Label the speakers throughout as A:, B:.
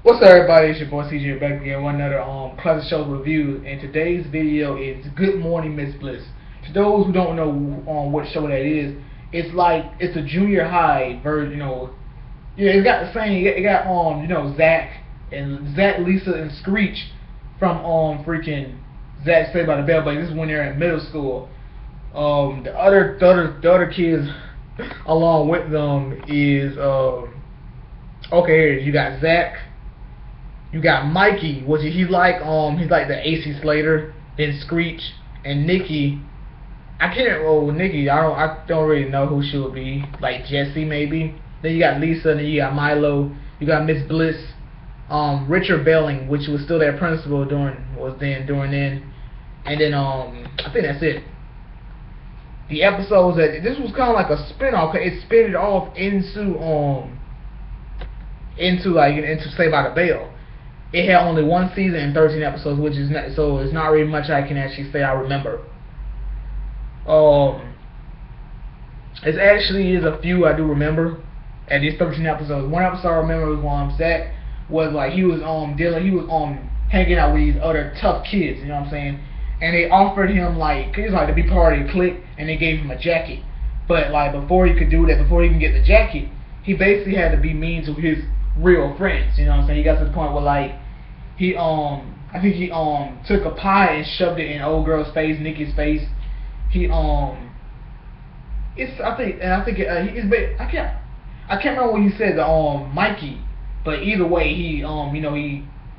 A: What's up, everybody? It's your boy CJ back again with another classic show review. And today's video is Good Morning Miss Bliss. To those who don't know what show that is, it's a junior high version. Yeah, it's got the same. It got Zach, Lisa, and Screech from freaking Zach Saved by the Bell. But this is when they're in middle school. The other kids along with them is okay. Here you got Zach. You got Mikey, which he's like the AC Slater, then Screech, and Nikki. Nikki, I don't really know who she would be. Like Jessie maybe. Then you got Lisa, and then you got Milo. You got Miss Bliss, Richard Belling, which was still their principal during then, and then I think that's it. The episodes that this was kind of like a spin-off. It spin it off into Saved by the Bell. It had only one season and 13 episodes, which is not, so it's not really much I can actually say I remember. It actually is a few I do remember at these 13 episodes. One episode I remember was Zach was like he was hanging out with these other tough kids, you know what I'm saying? And they offered him to be part of the clique, and they gave him a jacket. But before he could do that, before he can get the jacket, he basically had to be mean to his real friends, you know what I'm saying? He got to the point where he I think he took a pie and shoved it in old girl's face, Nikki's face. I can't remember what he said to Mikey, but either way he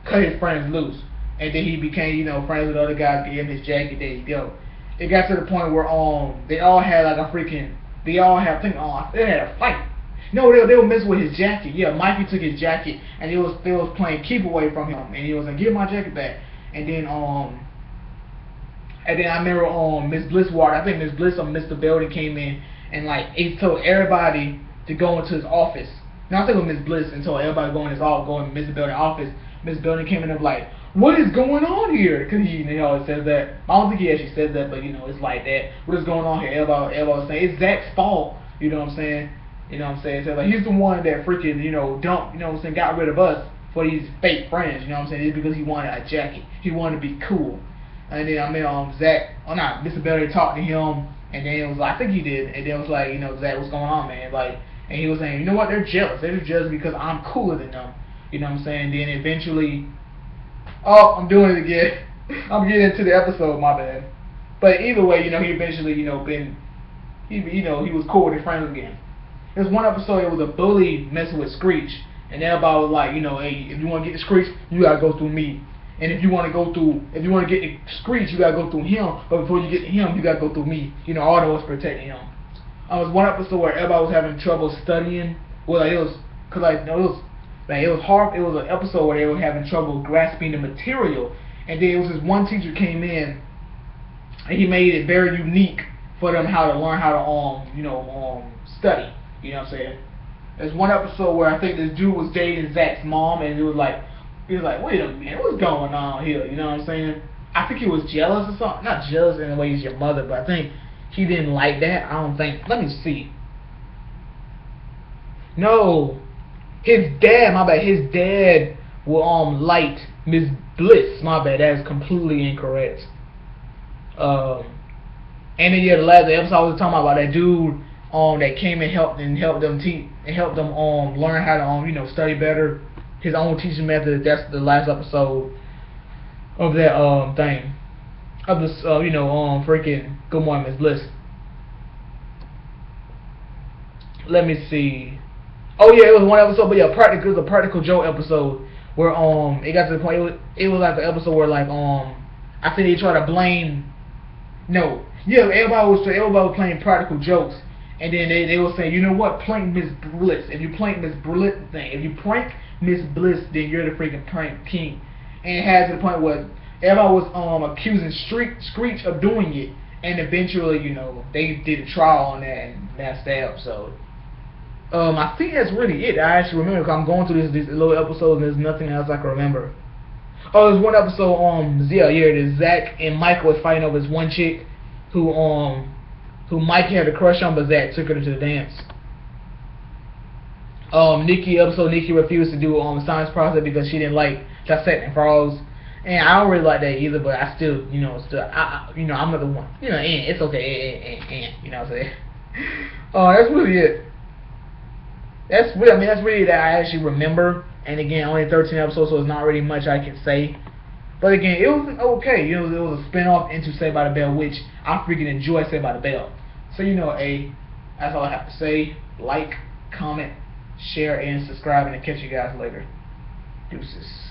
A: cut his friends loose, and then he became friends with other guys, gave him his jacket. There you go. It got to the point where they all had they had a fight. No, they were messing with his jacket. Yeah, Mikey took his jacket, and they was playing keep away from him, and he was like, "Give my jacket back." And then I remember Miss Bliss walked. I think Miss Bliss or Mr. Belden came in, and he told everybody to go into his office. Now I think it was Miss Bliss and told everybody to go in Mr. Belden's office. Miss Belden came in and like, "What is going on here?" Because he always says that. I don't think he actually said that, but it's like that. What is going on here? Everybody was saying it's Zach's fault. You know what I'm saying? You know what I'm saying? So he's the one that freaking, dumped, got rid of us for these fake friends, you know what I'm saying? It's because he wanted a jacket. He wanted to be cool. And then Mr. Belly talked to him, and then it was like, I think he did, and then it was like, Zach, what's going on, man? And he was saying, you know what, they're jealous. They're jealous because I'm cooler than them. You know what I'm saying? Then eventually, I'm doing it again. I'm getting into the episode, my bad. But either way, he eventually, he was cool with his friends again. There's one episode, it was a bully messing with Screech, and everybody was like, hey, if you want to get the Screech, you gotta go through me. And if you want to get the Screech, you gotta go through him. But before you get to him, you gotta go through me. All that was protecting him. There was one episode where everybody was having trouble studying. Well, it was hard. It was an episode where they were having trouble grasping the material, and then it was this one teacher came in, and he made it very unique for them how to learn how to study. You know what I'm saying? There's one episode where I think this dude was dating Zach's mom, and he was like, wait a minute, what's going on here? You know what I'm saying? I think he was jealous or something. Not jealous in the way he's your mother, but I think he didn't like that. I don't think. Let me see. No, his dad. My bad. His dad will like Miss Bliss. My bad. That is completely incorrect. And then the last episode I was talking about that dude. That came and helped them learn how to study better, his own teaching method. That's the last episode of that thing of this freaking Good Morning Miss Bliss. Let me see. Oh yeah, it was one episode, but yeah, it was a practical joke episode where it got to the point it was like an episode where I think they tried to blame everybody was playing practical jokes. And then they were saying, you know what, prank Miss Bliss. If you prank Miss Bliss, then you're the freaking prank king. And it had to the point where everybody was accusing Screech of doing it. And eventually, they did a trial on that, and that's the episode. I think that's really it. I actually remember because I'm going through these little episodes, and there's nothing else I can remember. Oh, there's one episode it is Zach and Michael was fighting over this one chick who Mike had a crush on, but Zach took her to the dance. Nikki refused to do science project because she didn't like dissecting frogs. And I don't really like that either, but I still, I'm the one. And it's okay, and you know what I'm saying? That's really it. That's really that I actually remember. And again, only 13 episodes, so it's not really much I can say. But again, it was okay. It was a spin-off into Saved by the Bell, which I freaking enjoy Saved by the Bell. So that's all I have to say. Like, comment, share, and subscribe, and I'll catch you guys later. Deuces.